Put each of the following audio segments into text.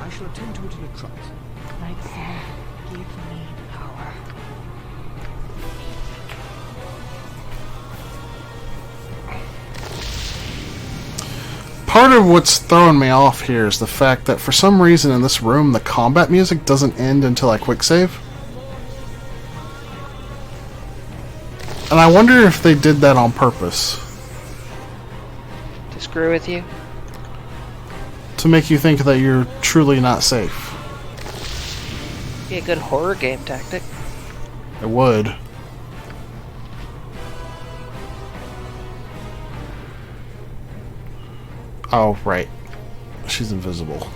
I shall attend to it in a trice. Light Song, give me power. Part of what's throwing me off here is the fact that for some reason in this room the combat music doesn't end until I quick save. And I wonder if they did that on purpose. To screw with you? To make you think that you're truly not safe. Be a good horror game tactic. It would. Oh, right. She's invisible.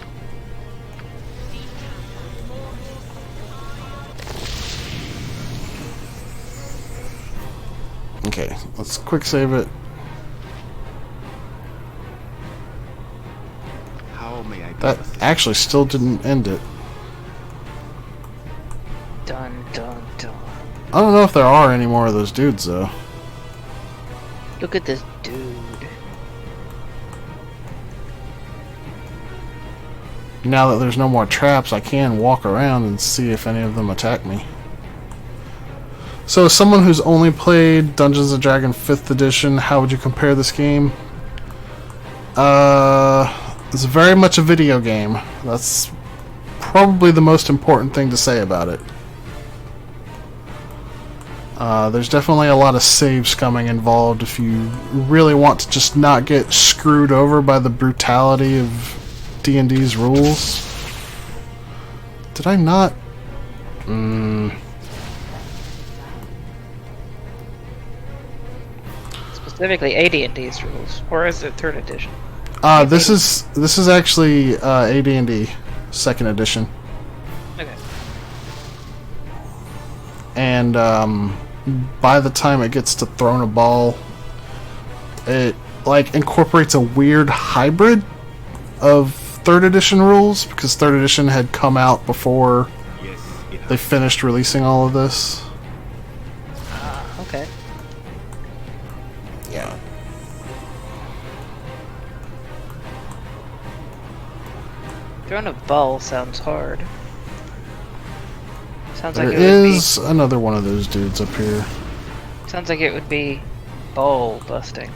Okay, let's quick save it. How may I That actually still didn't end it. Dun dun dun. I don't know if there are any more of those dudes, though. Look at this dude. Now that there's no more traps, I can walk around and see if any of them attack me. So, as someone who's only played Dungeons & Dragons 5th Edition, how would you compare this game? It's very much a video game. That's probably the most important thing to say about it. There's definitely a lot of save scumming involved if you really want to just not get screwed over by the brutality of D&D's rules. Did I not? Specifically AD&D's rules. Or is it 3rd edition? This is actually AD&D 2nd edition. Okay. And by the time it gets to throwing a ball, it like incorporates a weird hybrid of 3rd edition rules, because 3rd edition had come out before they finished releasing all of this. Okay. Yeah. Throwing a ball sounds hard. Sounds There like it would is another one of those dudes up here. be. Sounds like it would be ball busting.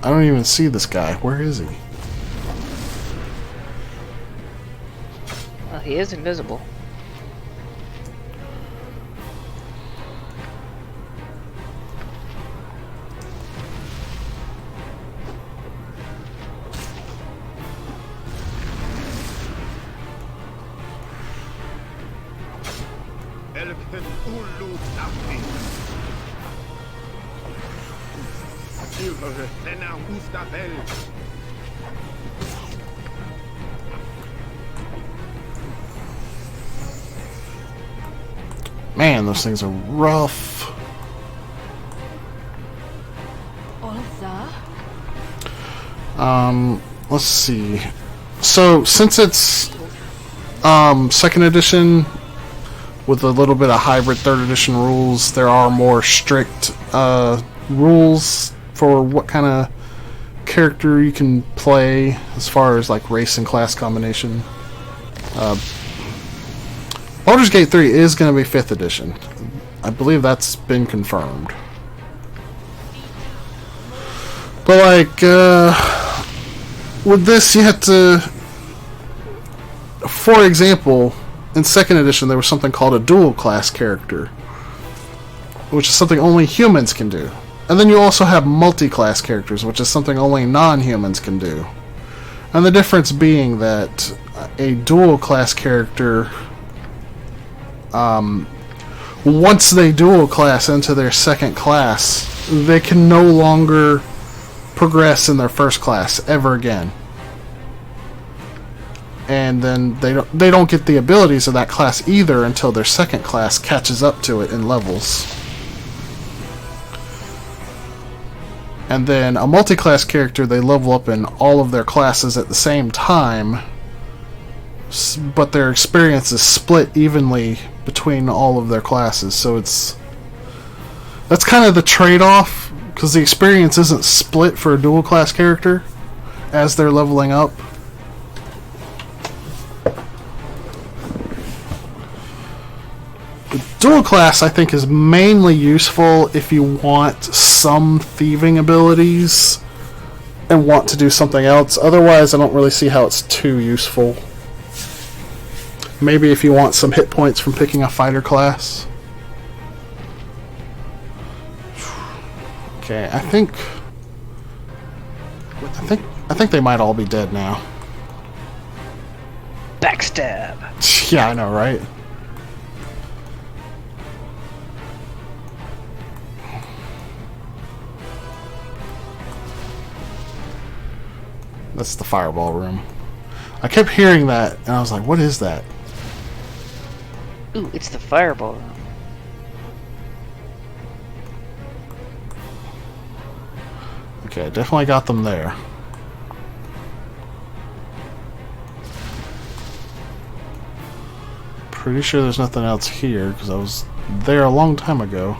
I don't even see this guy. Where is he? Well, he is invisible. Man, those things are rough. Let's see. So, since it's 2nd edition with a little bit of hybrid 3rd edition rules, there are more strict rules for what kind of character you can play as far as like race and class combination. Baldur's Gate 3 is going to be 5th edition. I believe that's been confirmed. But like, with this you have to, for example, in 2nd edition there was something called a dual class character, which is something only humans can do. And then you also have multi-class characters, which is something only non-humans can do. And the difference being that a dual class character, once they dual class into their 2nd class, they can no longer progress in their 1st class ever again. And then they don't get the abilities of that class either until their 2nd class catches up to it in levels. And then a multi-class character, they level up in all of their classes at the same time, but their experience is split evenly between all of their classes. So that's kind of the trade-off, because the experience isn't split for a dual class character as they're leveling up. The dual class, I think, is mainly useful if you want some thieving abilities and want to do something else. Otherwise, I don't really see how it's too useful. Maybe if you want some hit points from picking a fighter class. Okay, I think they might all be dead now. Backstab. Yeah, I know, right? That's the fireball room. I kept hearing that, and I was like, what is that? Ooh, it's the fireball room. Okay, I definitely got them there. Pretty sure there's nothing else here, because I was there a long time ago.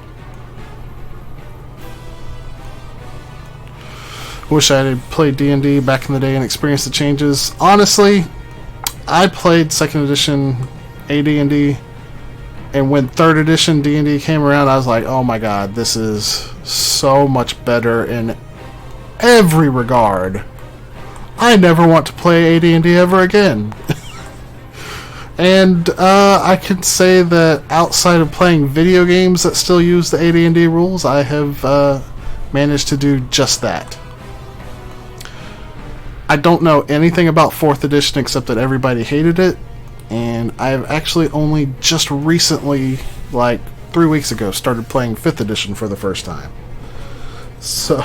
Wish I had played D&D back in the day and experienced the changes. Honestly, I played 2nd edition AD&D, and when 3rd edition D&D came around, I was like, oh my god, this is so much better in every regard. I never want to play AD&D ever again. And I can say that outside of playing video games that still use the AD&D rules, I have managed to do just that. I don't know anything about 4th edition except that everybody hated it, and I've actually only just recently, like 3 weeks ago, started playing 5th edition for the first time. So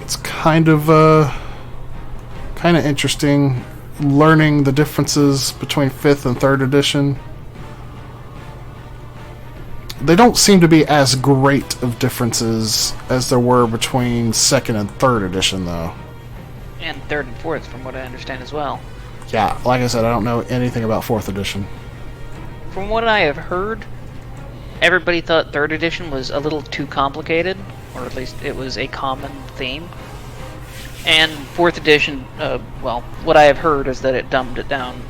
it's kind of interesting learning the differences between 5th and 3rd edition. They don't seem to be as great of differences as there were between 2nd and 3rd edition, though. And 3rd and 4th, from what I understand as well. Yeah, like I said, I don't know anything about 4th edition. From what I have heard, everybody thought 3rd edition was a little too complicated, or at least it was a common theme. And 4th edition, well, what I have heard is that it dumbed it down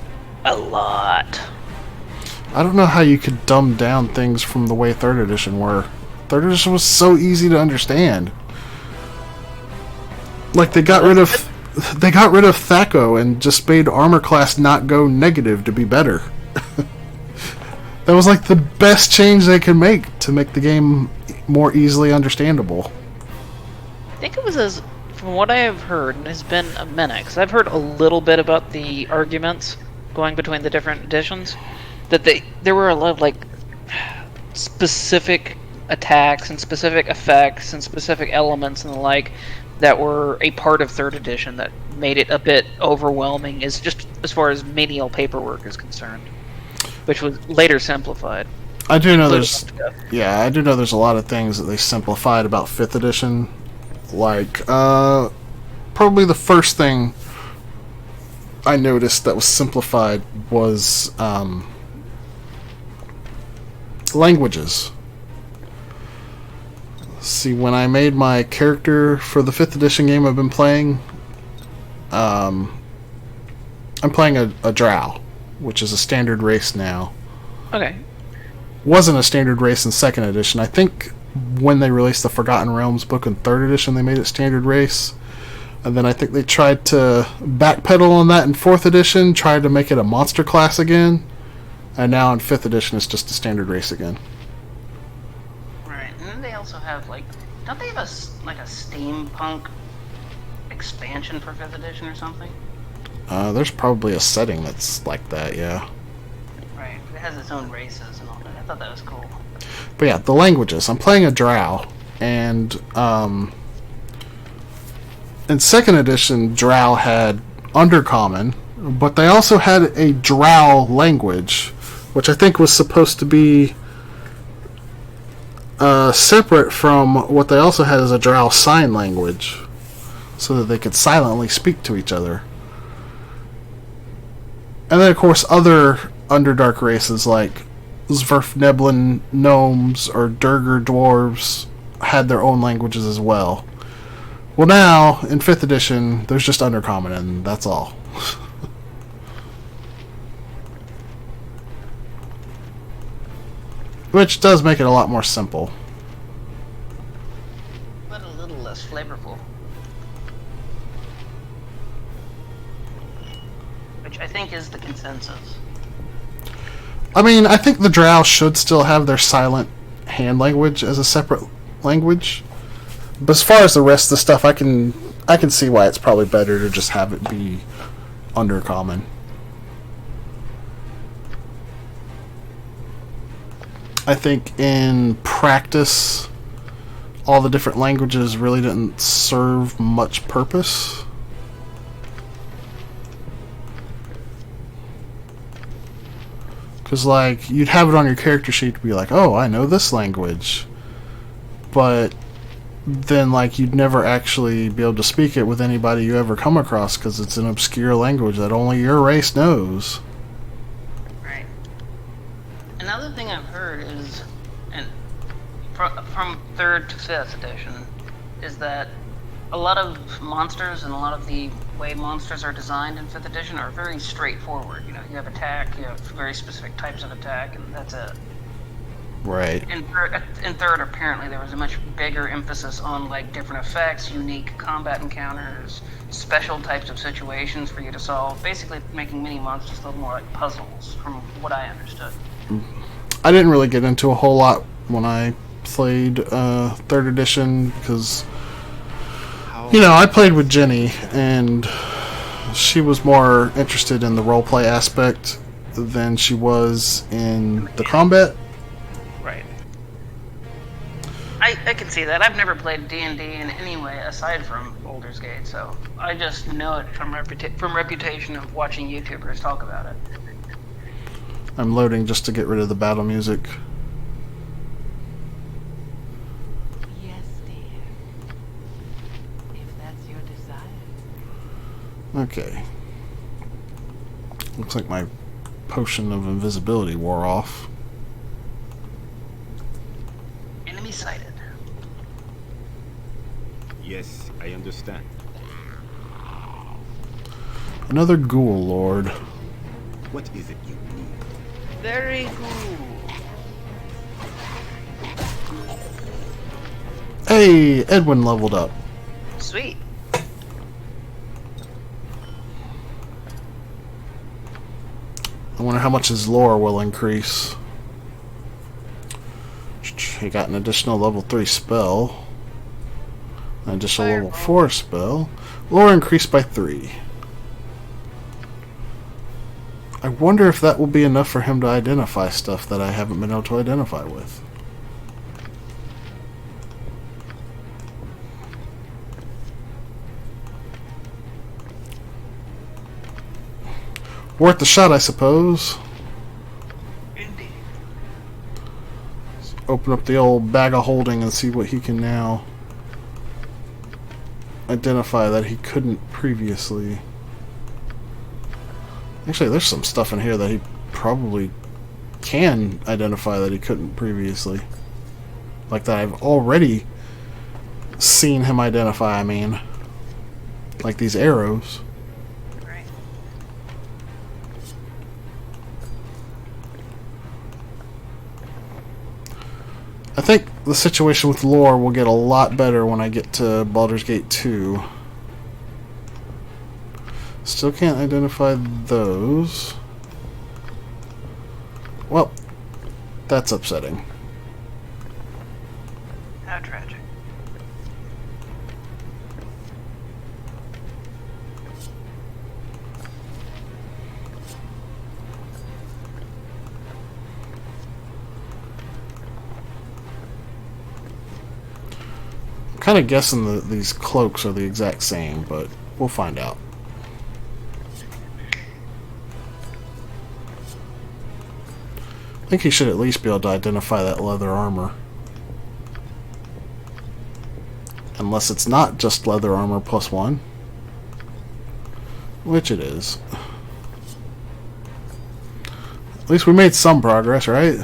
a lot. I don't know how you could dumb down things from the way 3rd edition were. 3rd edition was so easy to understand. Like they got rid of Thaco and just made armor class not go negative to be better. That was like the best change they could make to make the game more easily understandable. I think it was from what I have heard, and it's been a minute, because I've heard a little bit about the arguments going between the different editions, that there were a lot of like specific attacks and specific effects and specific elements and the like that were a part of 3rd edition that made it a bit overwhelming as far as menial paperwork is concerned, which was later simplified. I do know there's a lot of things that they simplified about 5th edition. Like probably the first thing I noticed that was simplified was languages. See, when I made my character for the 5th edition game I've been playing, I'm playing a drow, which is a standard race now. Okay. Wasn't a standard race in 2nd edition. I think when they released the Forgotten Realms book in 3rd edition, they made it standard race. And then I think they tried to backpedal on that in 4th edition, tried to make it a monster class again. And now in 5th edition, it's just a standard race again. Right, and then they also have, like, don't they have a steampunk expansion for 5th edition or something? There's probably a setting that's like that, yeah. Right, it has its own races and all that. I thought that was cool. But yeah, the languages. I'm playing a drow, and in 2nd edition, drow had undercommon, but they also had a drow language, which I think was supposed to be separate from what they also had as a drow sign language, so that they could silently speak to each other. And then, of course, other Underdark races like Zverfneblin gnomes or Durger dwarves had their own languages as well. Well, now in 5th edition, there's just Undercommon, and that's all. Which does make it a lot more simple. But a little less flavorful. Which I think is the consensus. I mean, I think the Drow should still have their silent hand language as a separate language. But as far as the rest of the stuff, I can see why it's probably better to just have it be Undercommon. I think in practice, all the different languages really didn't serve much purpose. Because, like, you'd have it on your character sheet to be like, oh, I know this language. But then, like, you'd never actually be able to speak it with anybody you ever come across because it's an obscure language that only your race knows. Right. Another thing I've heard is, and from 3rd to 5th edition, is that a lot of monsters and a lot of the way monsters are designed in 5th edition are very straightforward. You know, you have attack, you have very specific types of attack, and that's it. Right. In 3rd, apparently, there was a much bigger emphasis on, like, different effects, unique combat encounters, special types of situations for you to solve, basically making mini monsters a little more like puzzles, from what I understood. I didn't really get into a whole lot when I played 3rd edition because, you know, I played with Jenny, and she was more interested in the roleplay aspect than she was in the combat. Right. I can see that. I've never played D&D in any way aside from Baldur's Gate, so I just know it from reputation of watching YouTubers talk about it. I'm loading just to get rid of the battle music. Yes, dear. If that's your desire. Okay. Looks like my potion of invisibility wore off. Enemy sighted. Yes, I understand. Another ghoul lord. What is it you need? Very cool. Hey, Edwin leveled up. Sweet. I wonder how much his lore will increase. He got an additional level 3 spell. An additional level 4 spell. Lore increased by 3. I wonder if that will be enough for him to identify stuff that I haven't been able to identify with. Worth the shot, I suppose. Indeed. Let's open up the old bag of holding and see what he can now identify that he couldn't previously. Actually, there's some stuff in here that he probably can identify that he couldn't previously. Like that I've already seen him identify, I mean. Like these arrows. Right. I think the situation with lore will get a lot better when I get to Baldur's Gate 2. Still can't identify those. Well, that's upsetting. How tragic. I'm kind of guessing that these cloaks are the exact same, but we'll find out. I think he should at least be able to identify that leather armor. Unless it's not just leather armor plus 1. Which it is. At least we made some progress, right?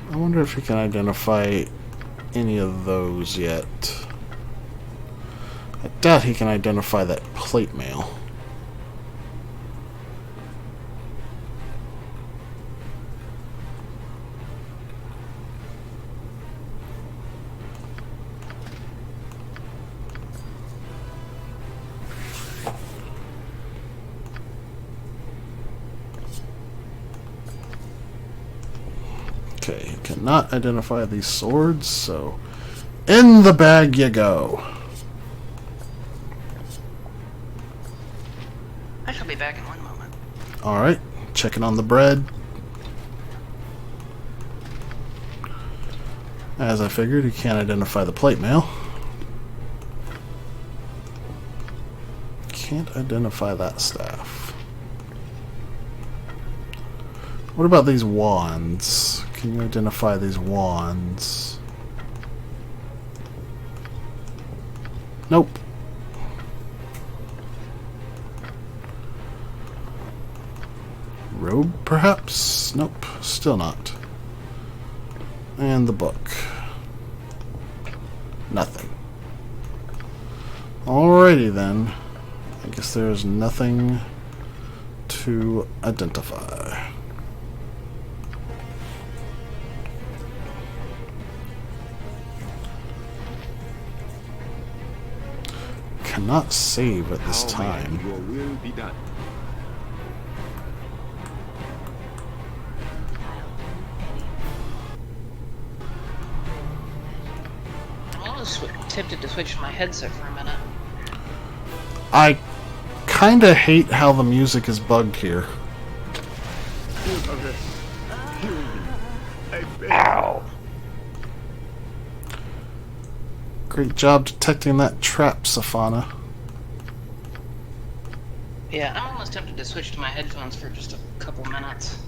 I wonder if you can identify any of those yet. I doubt he can identify that plate mail. Okay, he cannot identify these swords, so in the bag you go. I shall be back in one moment. Alright, checking on the bread. As I figured, he can't identify the plate mail. Can't identify that staff. What about these wands? Can you identify these wands? Nope. Robe, perhaps? Nope, still not. And the book. Nothing. Alrighty then. I guess there's nothing to identify. Cannot save at this time. Your will be done. I'm almost tempted to switch to my headset for a minute. I kinda hate how the music is bugged here. Ow. Great job detecting that trap, Safana. Yeah, I'm almost tempted to switch to my headphones for just a couple minutes.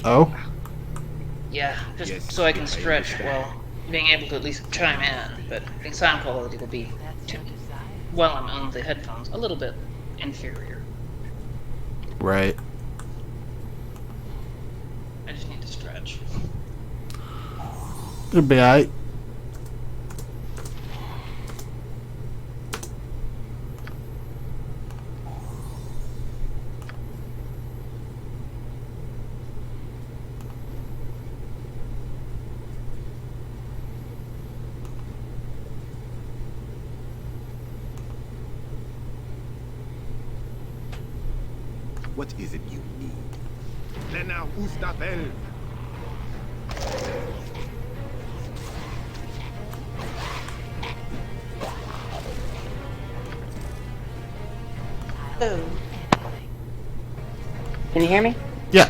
Oh? Yeah, just Yes, so I can I stretch understand. while being able to at least chime in, but the sound quality will be, while I'm on the headphones, a little bit inferior. Right. I just need to stretch. It'll be alright. What is it you need? Lena Ustafel! Can you hear me? Yeah.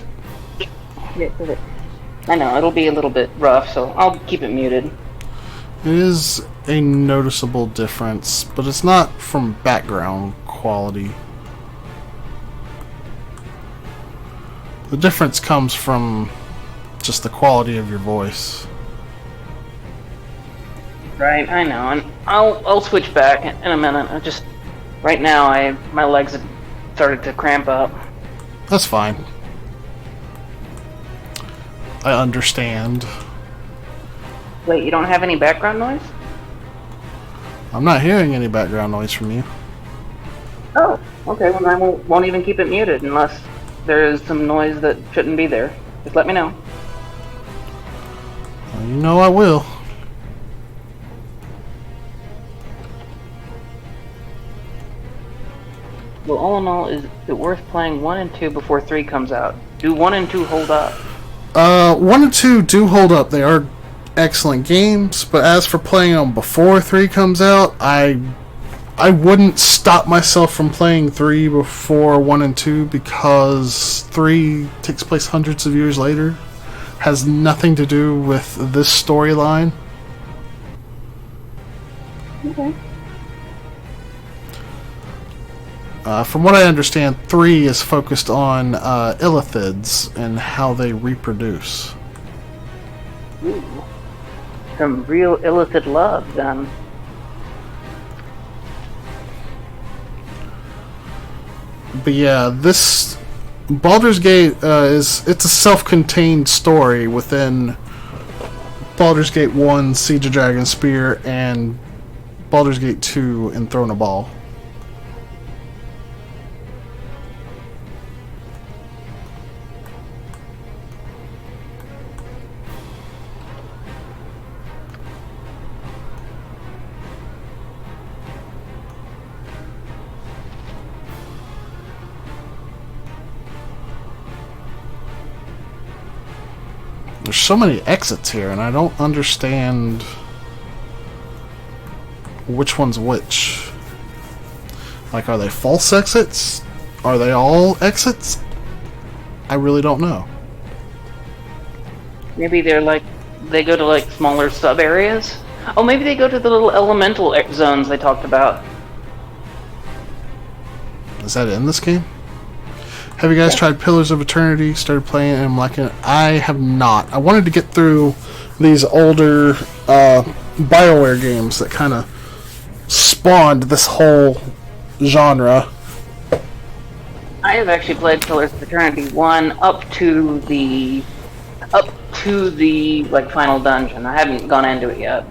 Yeah, perfect. I know, it'll be a little bit rough, so I'll keep it muted. It is a noticeable difference, but it's not from background quality. The difference comes from just the quality of your voice. Right, I know, and I'll switch back in a minute. I just right now my legs have started to cramp up. That's fine. I understand. Wait, you don't have any background noise? I'm not hearing any background noise from you. Oh, okay. Well, I won't even keep it muted unless there is some noise that shouldn't be there. Just let me know. Well, you know I will. Well, all in all, is it worth playing 1 and 2 before 3 comes out? Do 1 and 2 hold up? 1 and 2 do hold up. They are excellent games, but as for playing them before 3 comes out, I wouldn't stop myself from playing 3 before 1 and 2 because 3 takes place hundreds of years later. Has nothing to do with this storyline. Okay. From what I understand, 3 is focused on illithids and how they reproduce. Ooh. Some real illicit love, then. But yeah, this Baldur's Gate it's a self-contained story within Baldur's Gate 1, Siege of Dragonspear, and Baldur's Gate 2, and Throne of Ball. There's so many exits here, and I don't understand which one's which. Like, are they false exits? Are they all exits? I really don't know. Maybe they're like, they go to like smaller sub areas. Oh, maybe they go to the little elemental zones they talked about. Is that in this game? Have you guys tried Pillars of Eternity? Started playing and I'm liking it. I have not. I wanted to get through these older BioWare games that kind of spawned this whole genre. I have actually played Pillars of Eternity 1 up to the like final dungeon. I haven't gone into it yet.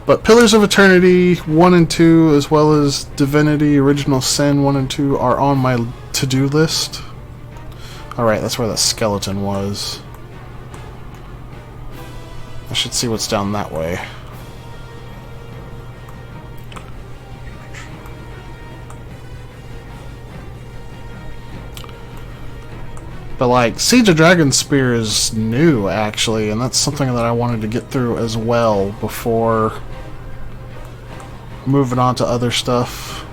But Pillars of Eternity 1 and 2, as well as Divinity Original Sin 1 and 2, are on my to-do list. Alright, that's where the skeleton was. I should see what's down that way. But like, Siege of Dragonspear is new, actually, and that's something that I wanted to get through as well before moving on to other stuff.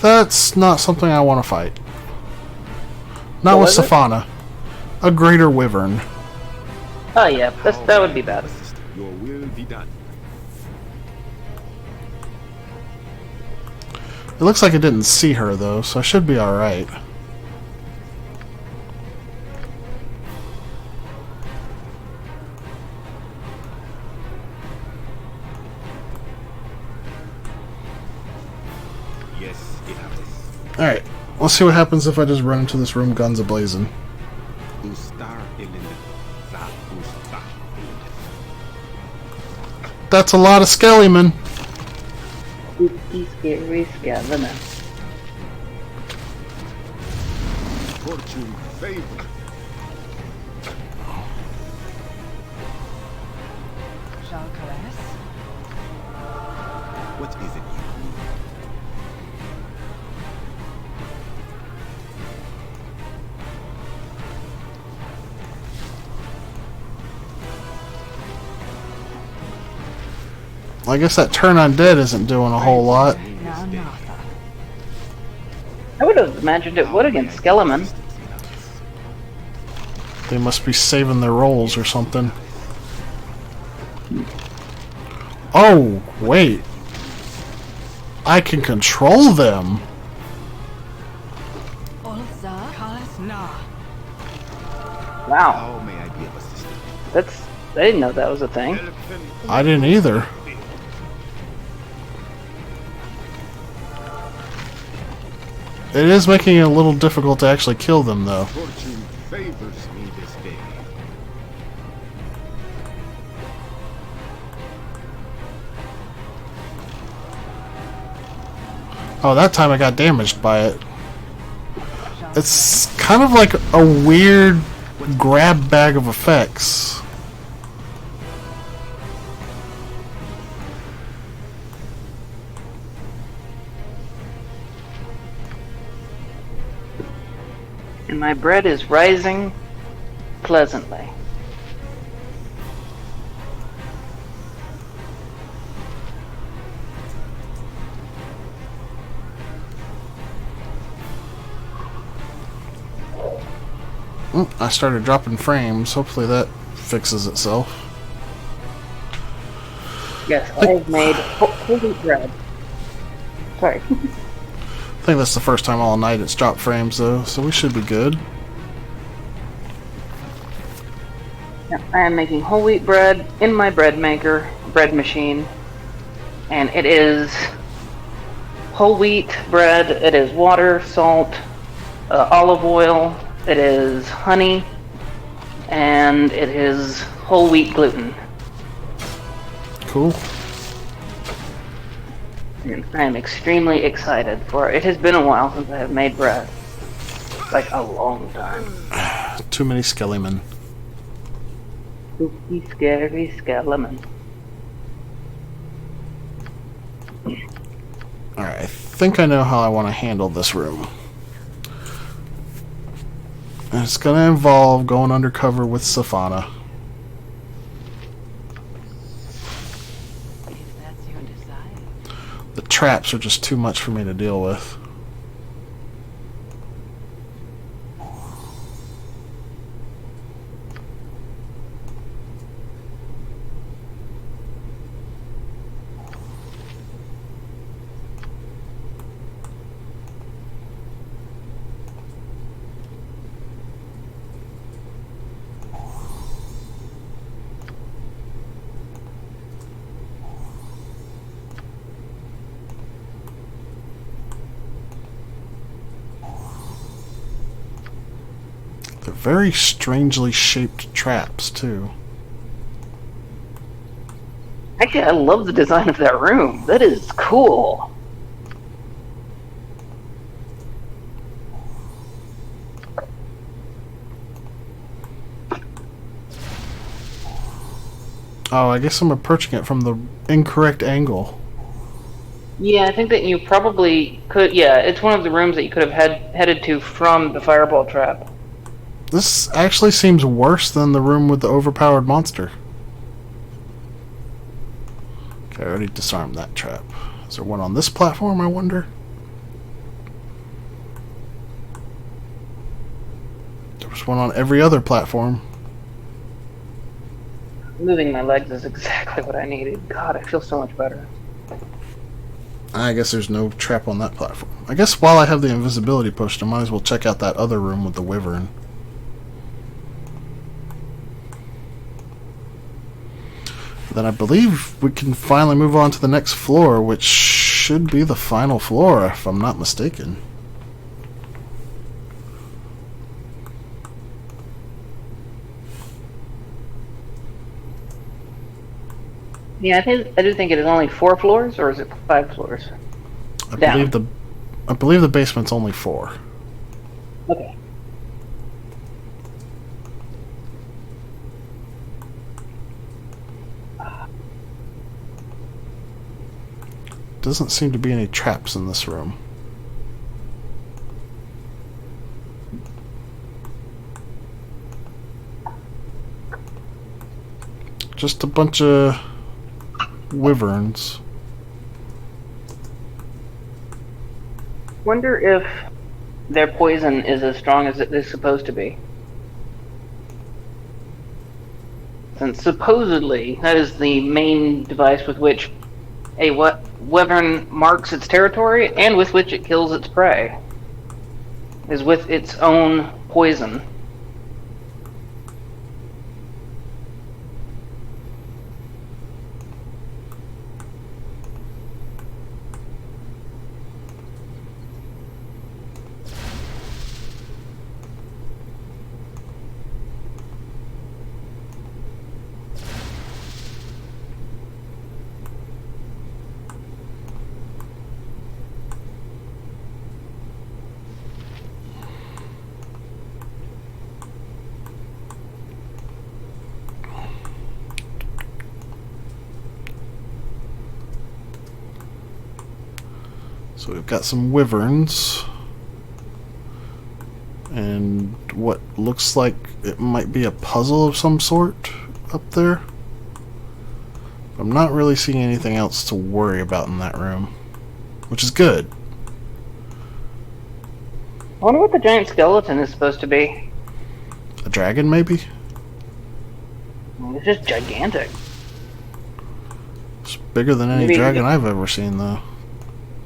That's not something I want to fight. Not with Safana. A greater wyvern. Oh yeah, that would be bad. Your will be done. It looks like it didn't see her though, so I should be alright. Yes, it happens. Alright, let's see what happens if I just run into this room guns a-blazing. That's a lot of skellymen. Spooky, scary skeleton. Fortune favor. Shall caress? What is it you need? I guess that turn undead isn't doing a whole lot. Now, Martha. I would have imagined it would against Skeleman. They must be saving their rolls or something. Oh, wait. I can control them. Ulza Kalasna. Wow, How may I be of assistance? I didn't know that was a thing. I didn't either. It is making it a little difficult to actually kill them, though. Fortune favors me this day. Oh, that time I got damaged by it. It's kind of like a weird grab bag of effects. And my bread is rising pleasantly. I started dropping frames. Hopefully that fixes itself. Yes, I have made whole bread. Sorry. I think that's the first time all night it's dropped frames, though, so we should be good. Yeah, I am making whole wheat bread in my bread maker, bread machine, and it is whole wheat bread. It is water, salt, olive oil. It is honey, and it is whole wheat gluten. Cool. And I am extremely excited for it. It has been a while since I have made bread. Like a long time. Too many skellymen. Spooky, scary skeleton. Alright, I think I know how I want to handle this room. And it's going to involve going undercover with Safana. If that's your desire. The traps are just too much for me to deal with. They're very strangely shaped traps, too. Actually, I love the design of that room. That is cool. Oh, I guess I'm approaching it from the incorrect angle. Yeah, I think that you probably could. Yeah, it's one of the rooms that you could have headed to from the fireball trap. This actually seems worse than the room with the overpowered monster. Okay, I already disarmed that trap. Is there one on this platform, I wonder? There was one on every other platform. Moving my legs is exactly what I needed. God, I feel so much better. I guess there's no trap on that platform. I guess while I have the invisibility potion, I might as well check out that other room with the wyvern. Then I believe we can finally move on to the next floor, which should be the final floor, if I'm not mistaken. Yeah, I do think it is only 4 floors, or is it 5 floors? Down. I believe the basement's only 4. Okay. Doesn't seem to be any traps in this room. Just a bunch of wyverns. Wonder if their poison is as strong as it is supposed to be. Since supposedly that is the main device with which a wyvern marks its territory and with which it kills its prey, is with its own poison. So we've got some wyverns. And what looks like it might be a puzzle of some sort up there. I'm not really seeing anything else to worry about in that room, which is good. I wonder what the giant skeleton is supposed to be. A dragon, maybe? It's just gigantic. It's bigger than any Maybe- dragon I've ever seen, though.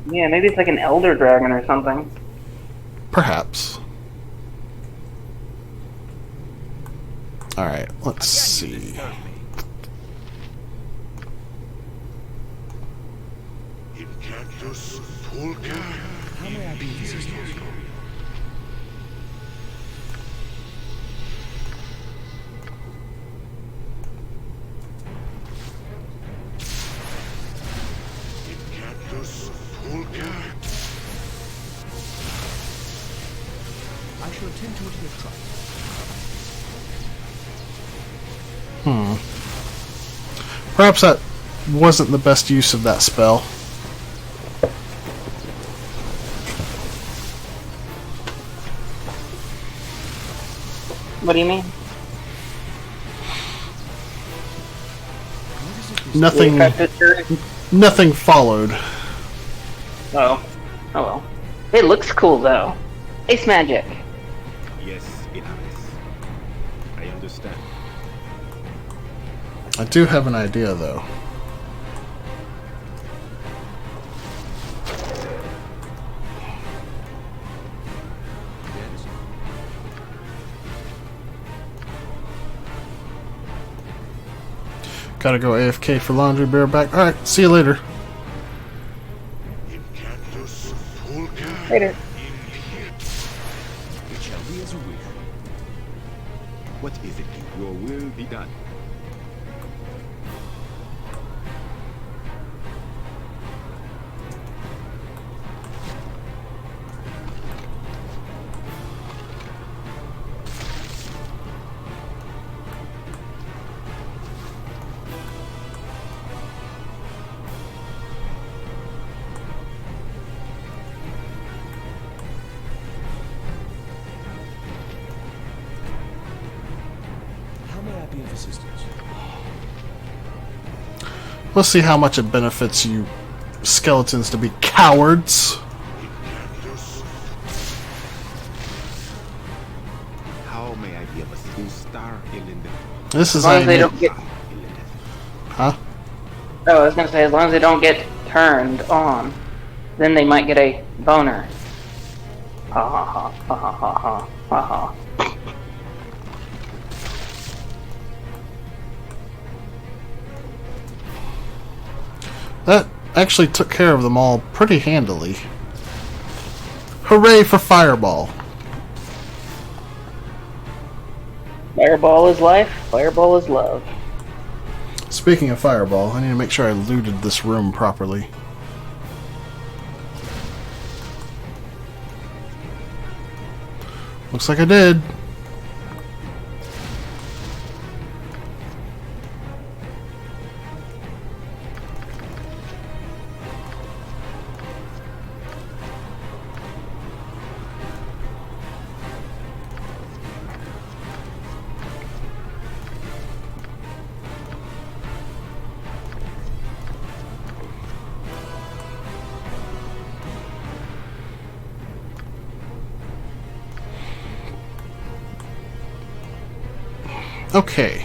Yeah, maybe it's like an elder dragon or something. Perhaps. Alright, let's see. It can't How may I be of assistance? I shall attend to it in a trice. Perhaps that wasn't the best use of that spell. What do you mean? Nothing. Nothing followed. Oh. Oh well. It looks cool though. Ace magic. Yes, it is. I understand. I do have an idea, though. Gotta go AFK for laundry, bear back. Alright, see you later. Later. It shall be as you wish. What is it? Your will be done. How may I be of assistance? Let's see how much it benefits you skeletons to be cowards. How may I be of a star Elendil? This is As long how as you they make- don't get. Huh? Oh, I was gonna say, as long as they don't get turned on, then they might get a boner. Ha ha ha ha ha ha ha ha ha. That actually took care of them all pretty handily. Hooray for Fireball. Fireball is life, fireball is love. Speaking of Fireball, I need to make sure I looted this room properly. Looks like I did. Okay.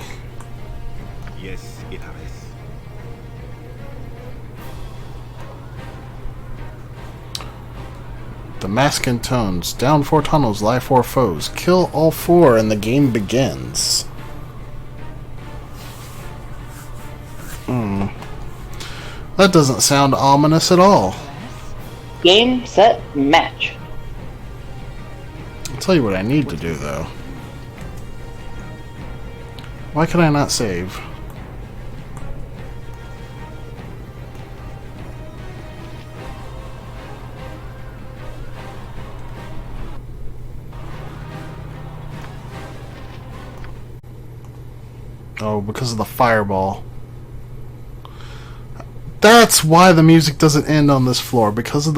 Yes, it is. The Mask and Tones. Down 4 tunnels, lie 4 foes. Kill all 4 and the game begins. That doesn't sound ominous at all. Game, set, match. I'll tell you what I need to do, though. Why can I not save? Oh, because of the fireball. That's why the music doesn't end on this floor, because of the